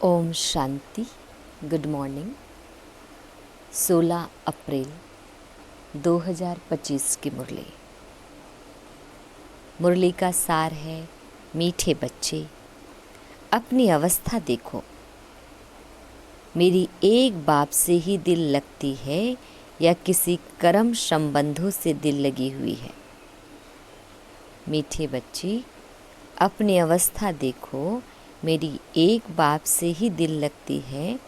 Om Shanti. Good morning. 16 अप्रैल 2025 की मुरली। मुरली का सार है, मीठे बच्चे अपनी अवस्था देखो। मेरी एक बाप से ही दिल लगती है या किसी कर्म संबंधों से दिल लगी हुई है। मीठे बच्चे अपनी अवस्था देखो, मेरी एक बाप से ही दिल लगती है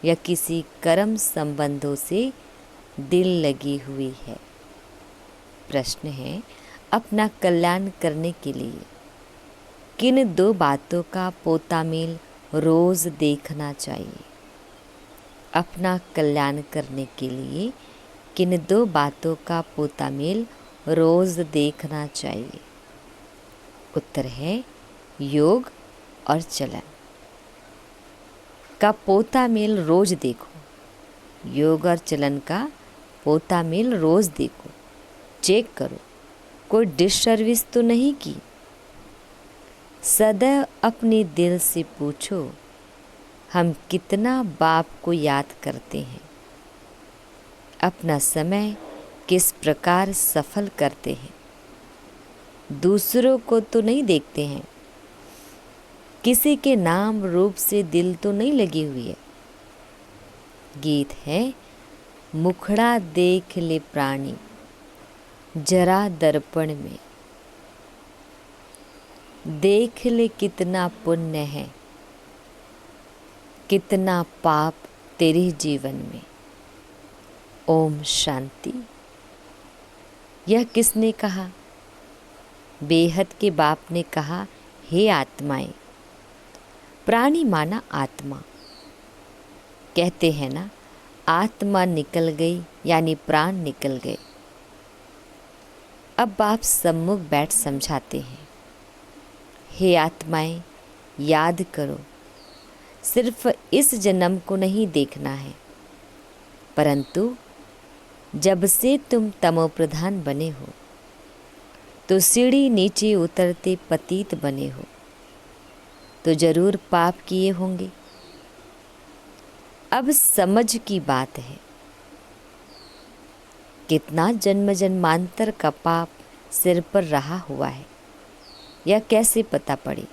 या किसी कर्म संबंधों से दिल लगी हुई है। प्रश्न है, अपना कल्याण करने के लिए किन दो बातों का पोतामेल रोज देखना चाहिए? अपना कल्याण करने के लिए किन दो बातों का पोतामेल रोज देखना चाहिए? उत्तर है योग और चलन का पोता मेल रोज देखो। योग और चलन का पोता मेल रोज देखो, चेक करो कोई डिससर्विस तो नहीं की। सदैव अपने दिल से पूछो, हम कितना बाप को याद करते हैं, अपना समय किस प्रकार सफल करते हैं। दूसरों को तो नहीं देखते हैं, किसी के नाम रूप से दिल तो नहीं लगी हुई है। गीत है, मुखड़ा देख ले प्राणी जरा दर्पण में, देख ले कितना पुण्य है, कितना पाप तेरे जीवन में। ओम शांति। यह किसने कहा? बेहद के बाप ने कहा, हे आत्माएं। प्राणी माना आत्मा। कहते हैं ना, आत्मा निकल गई यानी प्राण निकल गए। अब बाप सम्मुख बैठ समझाते हैं, हे आत्माएं, याद करो, सिर्फ इस जन्म को नहीं देखना है, परंतु जब से तुम तमोप्रधान बने हो तो सीढ़ी नीचे उतरते पतित बने हो, तो जरूर पाप किए होंगे। अब समझ की बात है, कितना जन्म जन्मांतर का पाप सिर पर रहा हुआ है, यह कैसे पता पड़े?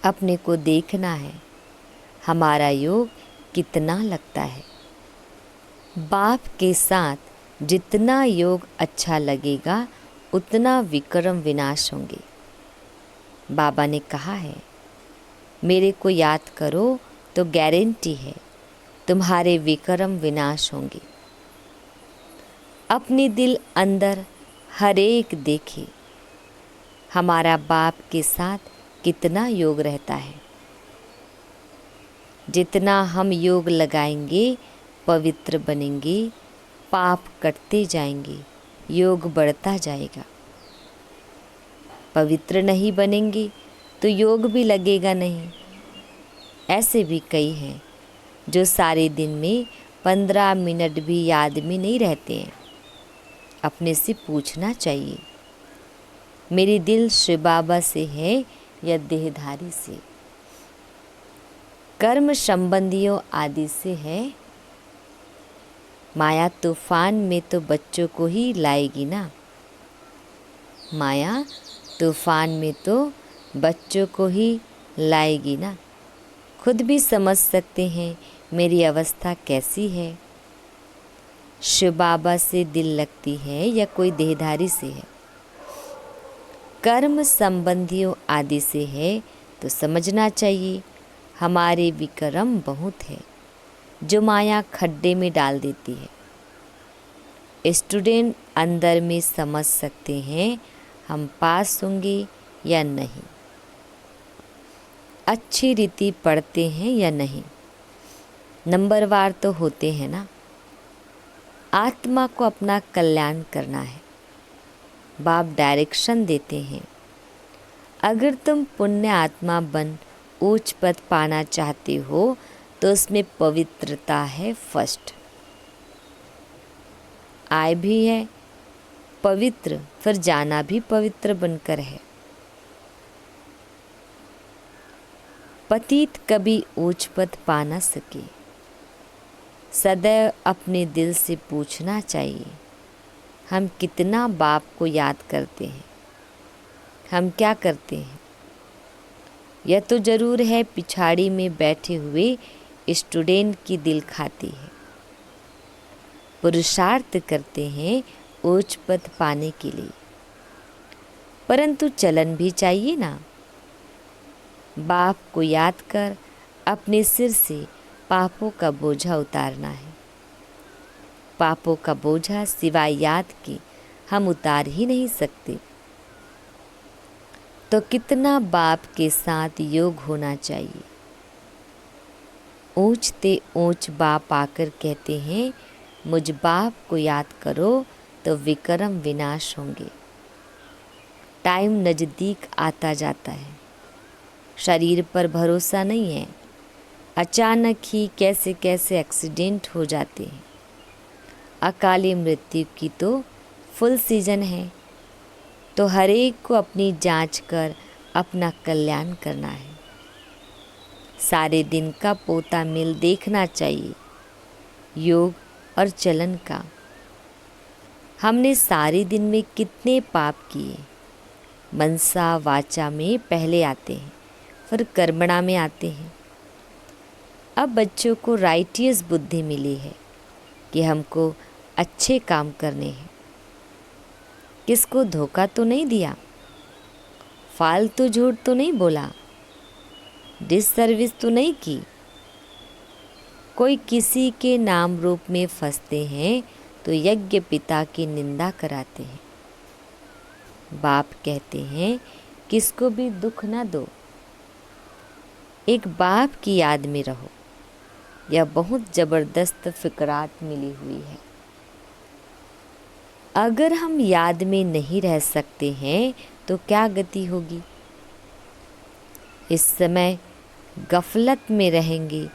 अपने को देखना है, हमारा योग कितना लगता है। बाप के साथ जितना योग अच्छा लगेगा उतना विक्रम विनाश होंगे। बाबा ने कहा है, मेरे को याद करो तो गारंटी है तुम्हारे विक्रम विनाश होंगे। अपने दिल अंदर हर एक देखे, हमारा बाप के साथ कितना योग रहता है। जितना हम योग लगाएंगे पवित्र बनेंगे, पाप कटते जाएंगे, योग बढ़ता जाएगा। पवित्र नहीं बनेंगे तो योग भी लगेगा नहीं। ऐसे भी कई हैं जो सारे दिन में 15 मिनट भी याद में नहीं रहते हैं। अपने से पूछना चाहिए, मेरी दिल शिव बाबा से है या देहधारी से, कर्म संबंधियों आदि से है। माया तूफान में तो बच्चों को ही लाएगी ना। माया तूफान में तो बच्चों को ही लाएगी ना। खुद भी समझ सकते हैं मेरी अवस्था कैसी है। शिव बाबा से दिल लगती है या कोई देहधारी से है, कर्म संबंधियों आदि से है, तो समझना चाहिए हमारे विक्रम बहुत है जो माया खड्डे में डाल देती है। स्टूडेंट अंदर में समझ सकते हैं हम पास होंगे या नहीं, अच्छी रीति पढ़ते हैं या नहीं, नंबरवार तो होते हैं ना। आत्मा को अपना कल्याण करना है, बाप डायरेक्शन देते हैं। अगर तुम पुण्य आत्मा बन उच्च पद पाना चाहते हो तो उसमें पवित्रता है फर्स्ट। आय भी है पवित्र, फिर जाना भी पवित्र बनकर है। पतित कभी ऊंच पद पा न सके। सदैव अपने दिल से पूछना चाहिए, हम कितना बाप को याद करते हैं, हम क्या करते हैं। यह तो जरूर है पिछाड़ी में बैठे हुए स्टूडेंट की दिल खाती है। पुरुषार्थ करते हैं उच्च पद पाने के लिए, परंतु चलन भी चाहिए ना। बाप को याद कर अपने सिर से पापों का बोझा उतारना है। पापों का बोझा सिवाय याद के हम उतार ही नहीं सकते। तो कितना बाप के साथ योग होना चाहिए। ऊंचते ऊंच बाप आकर कहते हैं, मुझ बाप को याद करो तो विक्रम विनाश होंगे। टाइम नज़दीक आता जाता है, शरीर पर भरोसा नहीं है। अचानक ही कैसे कैसे एक्सीडेंट हो जाते हैं। अकाली मृत्यु की तो फुल सीजन है, तो हर एक को अपनी जांच कर अपना कल्याण करना है। सारे दिन का पोता मिल देखना चाहिए योग और चलन का। हमने सारे दिन में कितने पाप किए। मनसा वाचा में पहले आते हैं, फिर कर्मणा में आते हैं। अब बच्चों को राइटियस बुद्धि मिली है कि हमको अच्छे काम करने हैं। किसको धोखा तो नहीं दिया, फालतू झूठ तो नहीं बोला, डिससर्विस तो नहीं की। कोई किसी के नाम रूप में फंसते हैं तो यज्ञ पिता की निंदा कराते हैं। बाप कहते हैं किसको भी दुख ना दो, एक बाप की याद में रहो। यह बहुत ज़बरदस्त फिकरात मिली हुई है। अगर हम याद में नहीं रह सकते हैं तो क्या गति होगी। इस समय गफलत में रहेंगे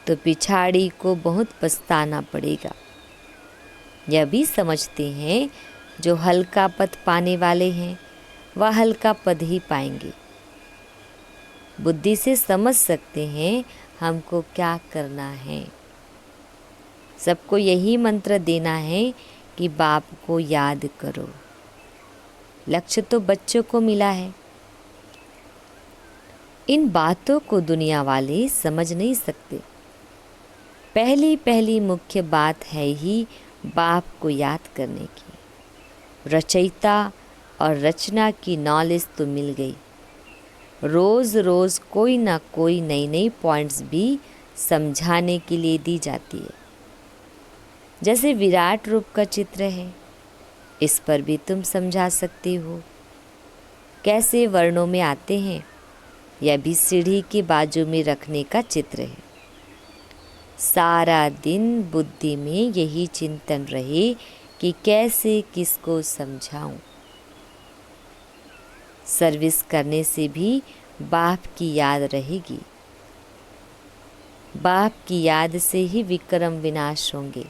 तो पिछाड़ी को बहुत पछताना पड़ेगा। यह भी समझते हैं जो हल्का पद पाने वाले हैं वह हल्का पद ही पाएंगे। बुद्धि से समझ सकते हैं हमको क्या करना है। सबको यही मंत्र देना है कि बाप को याद करो। लक्ष्य तो बच्चों को मिला है। इन बातों को दुनिया वाले समझ नहीं सकते। पहली मुख्य बात है ही बाप को याद करने की। रचयिता और रचना की नॉलेज तो मिल गई। रोज़ रोज़ कोई ना कोई नई नई पॉइंट्स भी समझाने के लिए दी जाती है। जैसे विराट रूप का चित्र है, इस पर भी तुम समझा सकते हो। कैसे वर्णों में आते हैं, यह भी सीढ़ी के बाजू में रखने का चित्र है। सारा दिन बुद्धि में यही चिंतन रहे कि कैसे किसको समझाऊं। सर्विस करने से भी बाप की याद रहेगी। बाप की याद से ही विक्रम विनाश होंगे।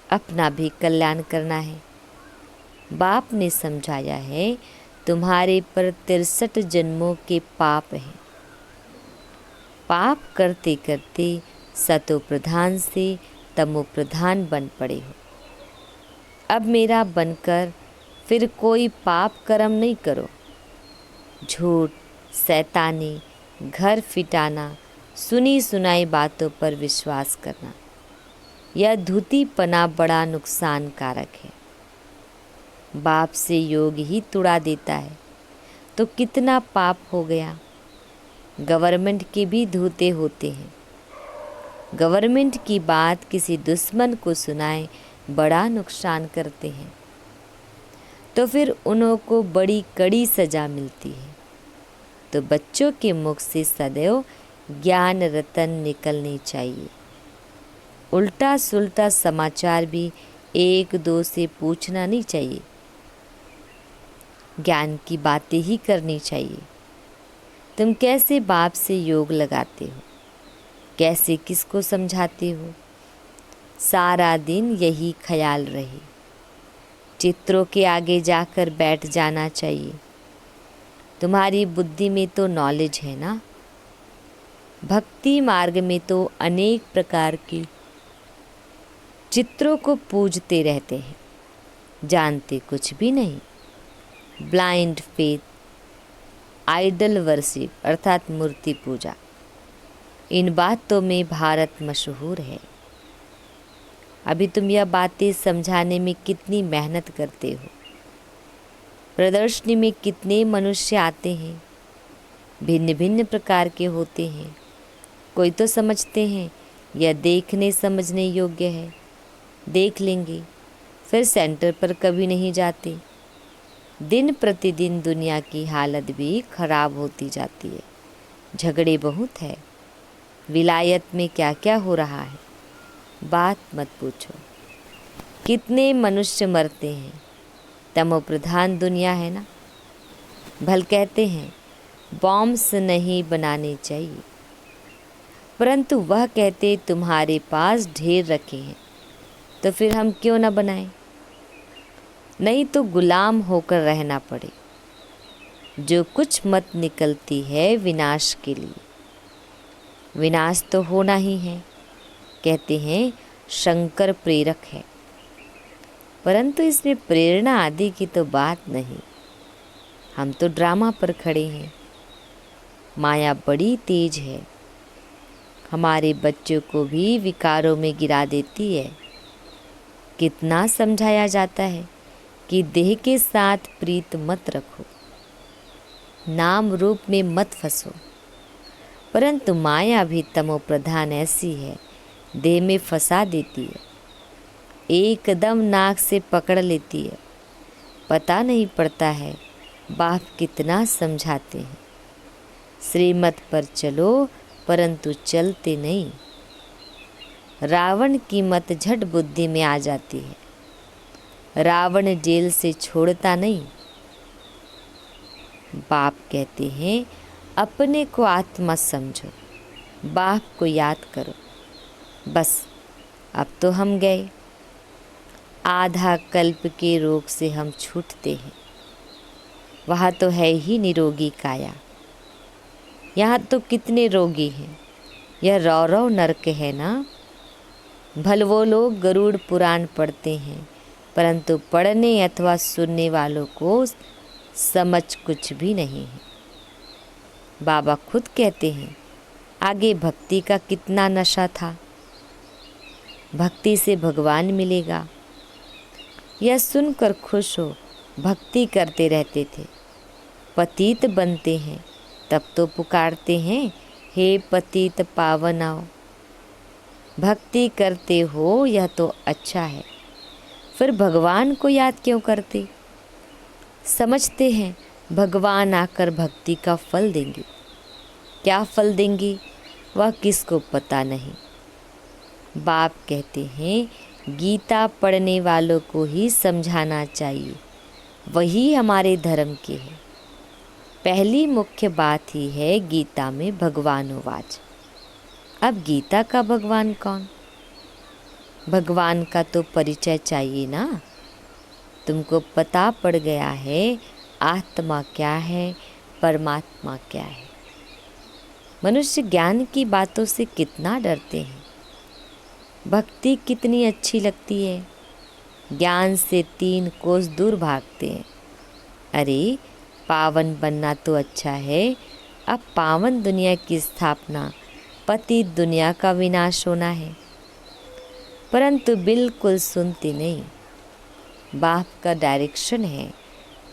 अपना भी कल्याण करना है। बाप ने समझाया है तुम्हारे पर 63 जन्मों के पाप हैं। पाप करते करते सतो प्रधान से तमो प्रधान बन पड़े हो। अब मेरा बनकर फिर कोई पाप कर्म नहीं करो। झूठ, शैतानी, घर फिटाना, सुनी सुनाई बातों पर विश्वास करना, यह धूतीपना बड़ा नुकसान कारक है। बाप से योग ही तुड़ा देता है तो कितना पाप हो गया। गवर्नमेंट के भी धूते होते हैं। गवर्नमेंट की बात किसी दुश्मन को सुनाए बड़ा नुकसान करते हैं, तो फिर उन्हों को बड़ी कड़ी सज़ा मिलती है। तो बच्चों के मुख से सदैव ज्ञान रतन निकलनी चाहिए। उल्टा सुल्टा समाचार भी एक दो से पूछना नहीं चाहिए। ज्ञान की बातें ही करनी चाहिए। तुम कैसे बाप से योग लगाते हो, कैसे किसको समझाते हो, सारा दिन यही ख्याल रहे। चित्रों के आगे जाकर बैठ जाना चाहिए। तुम्हारी बुद्धि में तो नॉलेज है ना। भक्ति मार्ग में तो अनेक प्रकार के चित्रों को पूजते रहते हैं, जानते कुछ भी नहीं। ब्लाइंड फेथ, आइडल वर्शिप अर्थात मूर्ति पूजा, इन बातों में भारत मशहूर है। अभी तुम यह बातें समझाने में कितनी मेहनत करते हो। प्रदर्शनी में कितने मनुष्य आते हैं, भिन्न भिन्न प्रकार के होते हैं। कोई तो समझते हैं यह देखने समझने योग्य है, देख लेंगे, फिर सेंटर पर कभी नहीं जाते। दिन प्रतिदिन दुनिया की हालत भी खराब होती जाती है। झगड़े बहुत है। विलायत में क्या क्या हो रहा है, बात मत पूछो। कितने मनुष्य मरते हैं। तमो प्रधान दुनिया है ना। भल कहते हैं बॉम्ब्स नहीं बनाने चाहिए, परंतु वह कहते तुम्हारे पास ढेर रखे हैं, तो फिर हम क्यों न बनाएं। नहीं तो गुलाम होकर रहना पड़े। जो कुछ मत निकलती है विनाश के लिए। विनाश तो होना ही है। कहते हैं शंकर प्रेरक है, परंतु इसमें प्रेरणा आदि की तो बात नहीं। हम तो ड्रामा पर खड़े हैं। माया बड़ी तेज है, हमारे बच्चों को भी विकारों में गिरा देती है। कितना समझाया जाता है कि देह के साथ प्रीत मत रखो, नाम रूप में मत फंसो, परंतु माया भी तमो प्रधान ऐसी है, देह में फंसा देती है, एकदम नाक से पकड़ लेती है। पता नहीं पड़ता है बाप कितना समझाते हैं। श्रीमत पर चलो, परंतु चलते नहीं। रावण की मत झट बुद्धि में आ जाती है। रावण जेल से छोड़ता नहीं। बाप कहते हैं अपने को आत्मा समझो, बाप को याद करो। बस अब तो हम गए। आधा कल्प के रोग से हम छूटते हैं। वहाँ तो है ही निरोगी काया। यहाँ तो कितने रोगी हैं। यह रौरव नरक है ना। भल वो लोग गरुड़ पुराण पढ़ते हैं, परंतु पढ़ने अथवा सुनने वालों को समझ कुछ भी नहीं है। बाबा खुद कहते हैं आगे भक्ति का कितना नशा था। भक्ति से भगवान मिलेगा, यह सुनकर खुश हो भक्ति करते रहते थे। पतित बनते हैं तब तो पुकारते हैं हे पतित पावन आओ। भक्ति करते हो यह तो अच्छा है, फिर भगवान को याद क्यों करते। समझते हैं भगवान आकर भक्ति का फल देंगे। क्या फल देंगे वह किसको पता नहीं। बाप कहते हैं गीता पढ़ने वालों को ही समझाना चाहिए, वही हमारे धर्म के हैं। पहली मुख्य बात ही है गीता में भगवानुवाच। अब गीता का भगवान कौन। भगवान का तो परिचय चाहिए ना। तुमको पता पड़ गया है आत्मा क्या है, परमात्मा क्या है। मनुष्य ज्ञान की बातों से कितना डरते हैं। भक्ति कितनी अच्छी लगती है, ज्ञान से 3 कोस दूर भागते हैं। अरे पावन बनना तो अच्छा है, अब पावन दुनिया की स्थापना, पतित दुनिया का विनाश होना है। परंतु बिल्कुल सुनते नहीं। बाप का डायरेक्शन है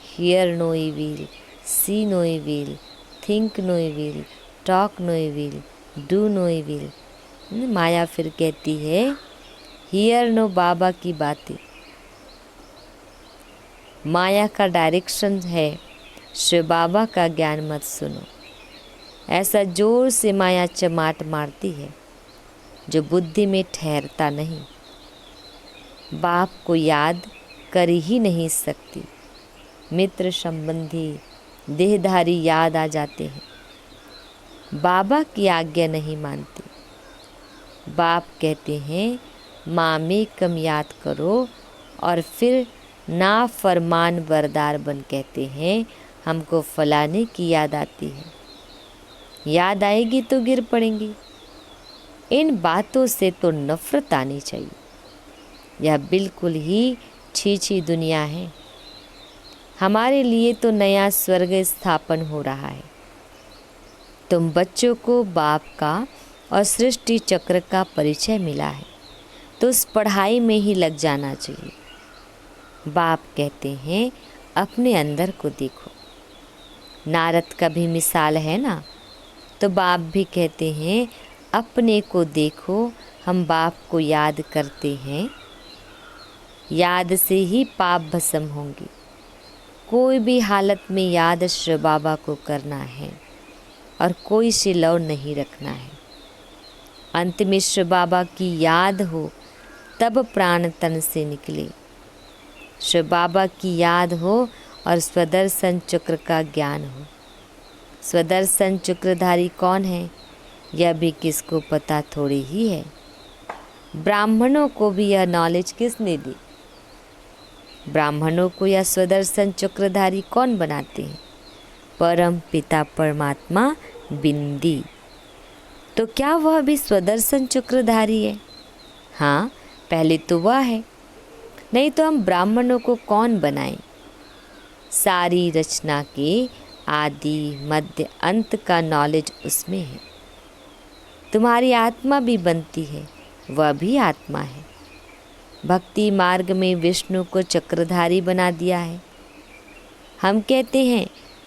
hear no evil, see no evil, think no evil, talk no evil, do no evil. Maya फिर कहती है हियर नो बाबा की बातें। माया का डायरेक्शन है शिव बाबा का ज्ञान मत सुनो। ऐसा जोर से माया चमाट मारती है जो बुद्धि में ठहरता नहीं। बाप को याद कर ही नहीं सकती। मित्र संबंधी देहधारी याद आ जाते हैं, बाबा की आज्ञा नहीं मानते। बाप कहते हैं माँ में कम याद करो, और फिर ना फरमान बरदार बन कहते हैं हमको फलाने की याद आती है। याद आएगी तो गिर पड़ेंगी। इन बातों से तो नफरत आनी चाहिए। यह बिल्कुल ही छी दुनिया है। हमारे लिए तो नया स्वर्ग स्थापन हो रहा है। तुम बच्चों को बाप का और सृष्टि चक्र का परिचय मिला है तो उस पढ़ाई में ही लग जाना चाहिए। बाप कहते हैं अपने अंदर को देखो। नारद का भी मिसाल है ना, तो बाप भी कहते हैं अपने को देखो। हम बाप को याद करते हैं, याद से ही पाप भस्म होंगे। कोई भी हालत में याद शिव बाबा को करना है और कोई सिलौर नहीं रखना है। अंत में शिव बाबा की याद हो तब प्राण तन से निकले। शिव बाबा की याद हो और स्वदर्शन चक्र का ज्ञान हो। स्वदर्शन चक्रधारी कौन है यह भी किसको पता थोड़ी ही है। ब्राह्मणों को भी यह नॉलेज किसने दी? ब्राह्मणों को यह स्वदर्शन चक्रधारी कौन बनाते हैं? परम पिता परमात्मा बिंदी। तो क्या वह भी स्वदर्शन चक्रधारी है? हाँ, पहले तो वह है, नहीं तो हम ब्राह्मणों को कौन बनाएं? सारी रचना के आदि मध्य अंत का नॉलेज उसमें है। तुम्हारी आत्मा भी बनती है, वह भी आत्मा है। भक्ति मार्ग में विष्णु को चक्रधारी बना दिया है। हम कहते हैं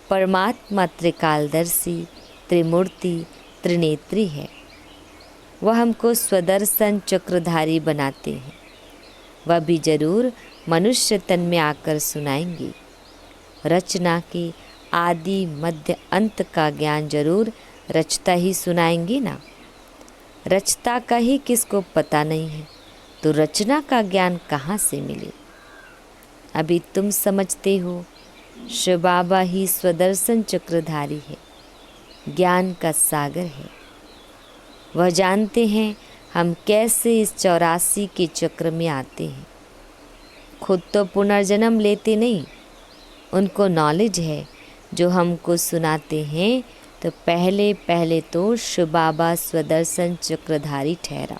परमात्मा त्रिकालदर्शी, त्रिमूर्ति, त्रिनेत्री है। वह हमको स्वदर्शन चक्रधारी बनाते हैं। वह भी जरूर मनुष्य तन में आकर सुनाएंगे। रचना के आदि मध्य अंत का ज्ञान जरूर रचता ही सुनाएंगे ना। रचता का ही किसको पता नहीं है तो रचना का ज्ञान कहाँ से मिले? अभी तुम समझते हो शिव बाबा ही स्वदर्शन चक्रधारी है, ज्ञान का सागर है। वह जानते हैं हम कैसे इस 84 के चक्र में आते हैं। खुद तो पुनर्जन्म लेते नहीं, उनको नॉलेज है जो हमको सुनाते हैं। तो पहले तो शिव बाबा स्वदर्शन चक्रधारी ठहरा।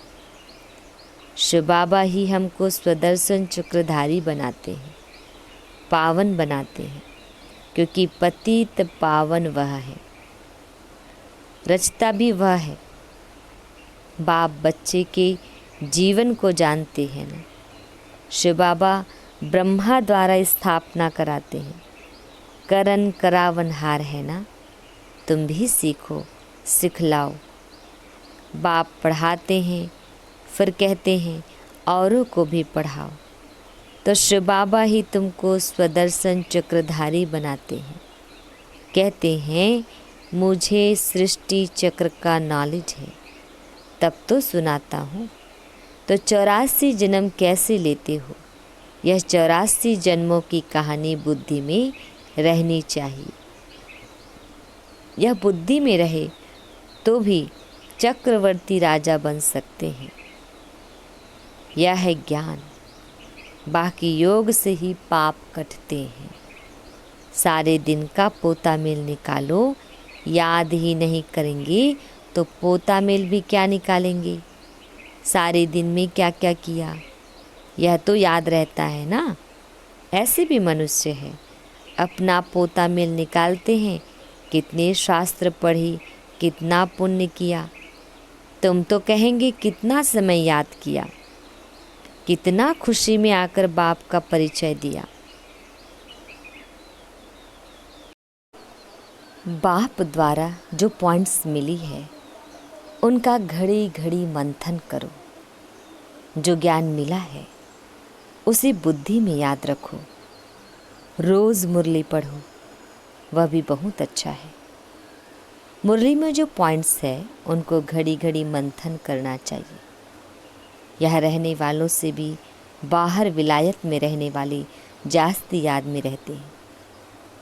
शिव बाबा ही हमको स्वदर्शन चक्रधारी बनाते हैं, पावन बनाते हैं, क्योंकि पतित पावन वह है, रचता भी वह है। बाप बच्चे के जीवन को जानते हैं ना। शिव बाबा ब्रह्मा द्वारा स्थापना कराते हैं, करन करावनहार है ना। तुम भी सीखो, सिखलाओ। बाप पढ़ाते हैं, फिर कहते हैं औरों को भी पढ़ाओ। तो शिव बाबा ही तुमको स्वदर्शन चक्रधारी बनाते हैं। कहते हैं मुझे सृष्टि चक्र का नॉलेज है, तब तो सुनाता हूँ। तो 84 जन्म कैसे लेते हो? यह 84 जन्मों की कहानी बुद्धि में रहनी चाहिए। यह बुद्धि में रहे तो भी चक्रवर्ती राजा बन सकते हैं। यह है ज्ञान। बाकी योग से ही पाप कटते हैं। सारे दिन का पोता मेल निकालो, याद ही नहीं करेंगे तो पोता मेल भी क्या निकालेंगे? सारे दिन में क्या क्या किया यह तो याद रहता है ना। ऐसे भी मनुष्य है, अपना पोता मेल निकालते हैं, कितने शास्त्र पढ़ी, कितना पुण्य किया। तुम तो कहेंगे कितना समय याद किया, कितना खुशी में आकर बाप का परिचय दिया। बाप द्वारा जो पॉइंट्स मिली है उनका घड़ी घड़ी मंथन करो। जो ज्ञान मिला है उसे बुद्धि में याद रखो। रोज़ मुरली पढ़ो, वह भी बहुत अच्छा है। मुरली में जो पॉइंट्स है उनको घड़ी घड़ी मंथन करना चाहिए। यह रहने वालों से भी बाहर विलायत में रहने वाले जास्ती याद में रहते हैं।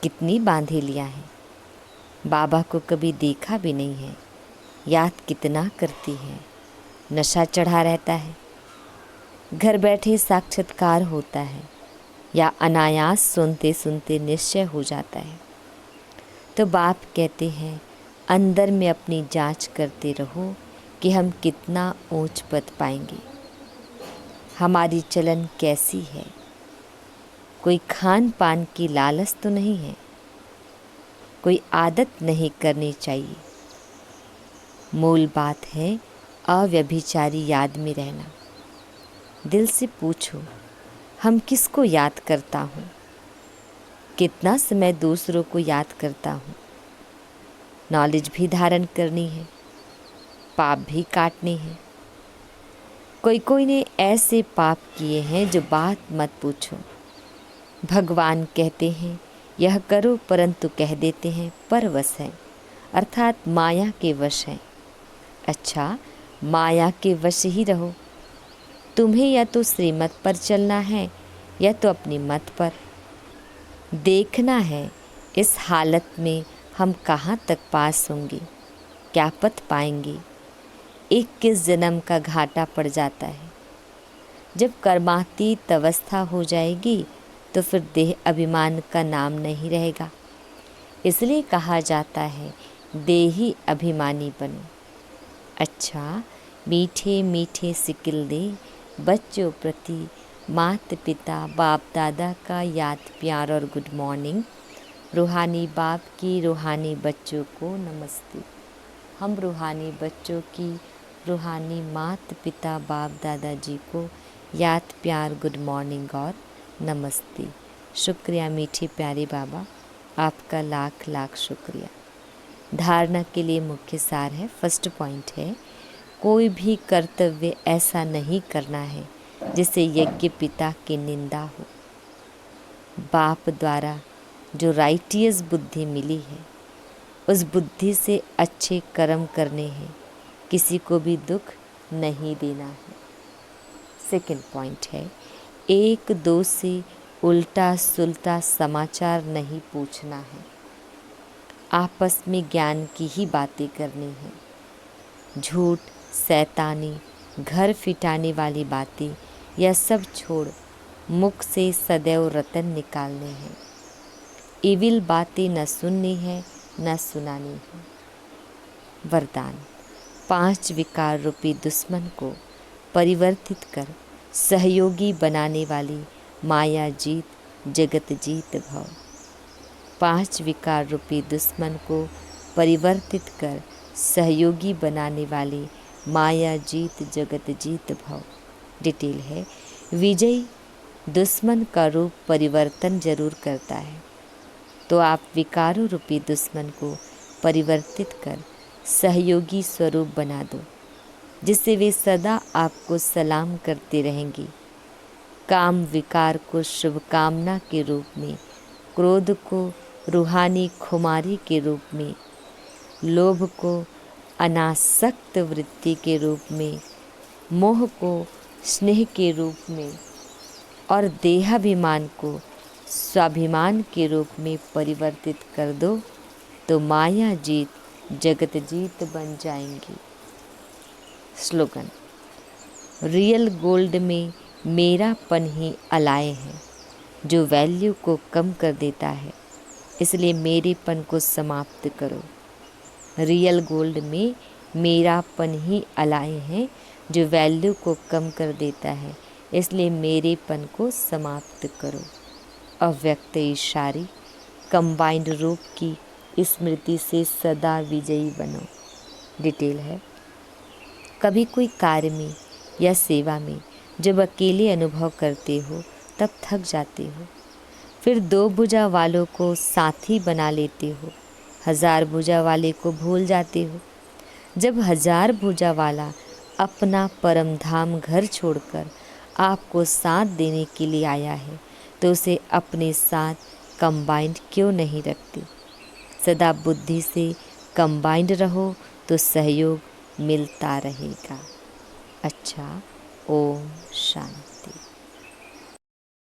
कितनी बांधेलियाँ हैं, बाबा को कभी देखा भी नहीं है, याद कितना करती है। नशा चढ़ा रहता है, घर बैठे साक्षात्कार होता है या अनायास सुनते सुनते निश्चय हो जाता है। तो बाप कहते हैं अंदर में अपनी जांच करते रहो कि हम कितना ऊंच पद पाएंगे। हमारी चलन कैसी है? कोई खान पान की लालच तो नहीं है, कोई आदत नहीं करनी चाहिए। मूल बात है अव्यभिचारी याद में रहना। दिल से पूछो, हम किसको याद करता हूँ? कितना समय दूसरों को याद करता हूँ? नॉलेज भी धारण करनी है, पाप भी काटने हैं। कोई कोई ने ऐसे पाप किए हैं जो बात मत पूछो। भगवान कहते हैं यह करो, परंतु कह देते हैं परवश है, अर्थात माया के वश है। अच्छा, माया के वश ही रहो। तुम्हें या तो श्रीमत पर चलना है या तो अपनी मत पर। देखना है इस हालत में हम कहाँ तक पास होंगे, क्या पथ पाएंगे। 21 जन्म का घाटा पड़ जाता है। जब कर्मातीत अवस्था हो जाएगी तो फिर देह अभिमान का नाम नहीं रहेगा। इसलिए कहा जाता है देही अभिमानी बनो। अच्छा, मीठे मीठे सिकिल दे बच्चों प्रति माता पिता बाप दादा का याद प्यार और गुड मॉर्निंग। रूहानी बाप की रूहानी बच्चों को नमस्ते। हम रूहानी बच्चों की रूहानी माता पिता बाप दादाजी को याद प्यार गुड मॉर्निंग और नमस्ते। शुक्रिया मीठे प्यारे बाबा, आपका लाख लाख शुक्रिया। धारणा के लिए मुख्य सार है, फर्स्ट पॉइंट है, कोई भी कर्तव्य ऐसा नहीं करना है जिससे यज्ञ पिता की निंदा हो। बाप द्वारा जो राइटियस बुद्धि मिली है उस बुद्धि से अच्छे कर्म करने हैं, किसी को भी दुख नहीं देना है। सेकंड पॉइंट है, एक दो से उल्टा सुलटा समाचार नहीं पूछना है। आपस में ज्ञान की ही बातें करनी है। झूठ, शैतानी, घर फिटाने वाली बातें यह सब छोड़ मुख से सदैव रतन निकालने हैं। इविल बातें न सुननी है न सुनानी है। वरदान, 5 विकार रूपी दुश्मन को परिवर्तित कर सहयोगी बनाने वाली माया जीत जगत जीत भव। 5 विकार रूपी दुश्मन को परिवर्तित कर सहयोगी बनाने वाली माया जीत जगत जीत भव। डिटेल है, विजयी दुश्मन का रूप परिवर्तन जरूर करता है, तो आप विकारों रूपी दुश्मन को परिवर्तित कर सहयोगी स्वरूप बना दो, जिससे वे सदा आपको सलाम करते रहेंगे। काम विकार को शुभकामना के रूप में, क्रोध को रूहानी खुमारी के रूप में, लोभ को अनासक्त वृत्ति के रूप में, मोह को स्नेह के रूप में और देहाभिमान को स्वाभिमान के रूप में परिवर्तित कर दो, तो माया जीत जगत जीत बन जाएंगी। स्लोगन, रियल गोल्ड में मेरापन ही अलाय है जो वैल्यू को कम कर देता है, इसलिए मेरेपन को समाप्त करो। रियल गोल्ड में मेरापन ही अलाय है जो वैल्यू को कम कर देता है, इसलिए मेरेपन को समाप्त करो। अव्यक्त इशारी कंबाइंड रूप की स्मृति से सदा विजयी बनो। डिटेल है, कभी कोई कार्य में या सेवा में जब अकेले अनुभव करते हो तब थक जाते हो, फिर 2 भुजा वालों को साथी बना लेते हो, 1000 भुजा वाले को भूल जाते हो। जब 1000 भुजा वाला अपना परम धाम घर छोड़कर आपको साथ देने के लिए आया है तो उसे अपने साथ कंबाइंड क्यों नहीं रखते। सदा बुद्धि से कंबाइंड रहो तो सहयोग मिलता रहेगा। अच्छा, ओम शांति।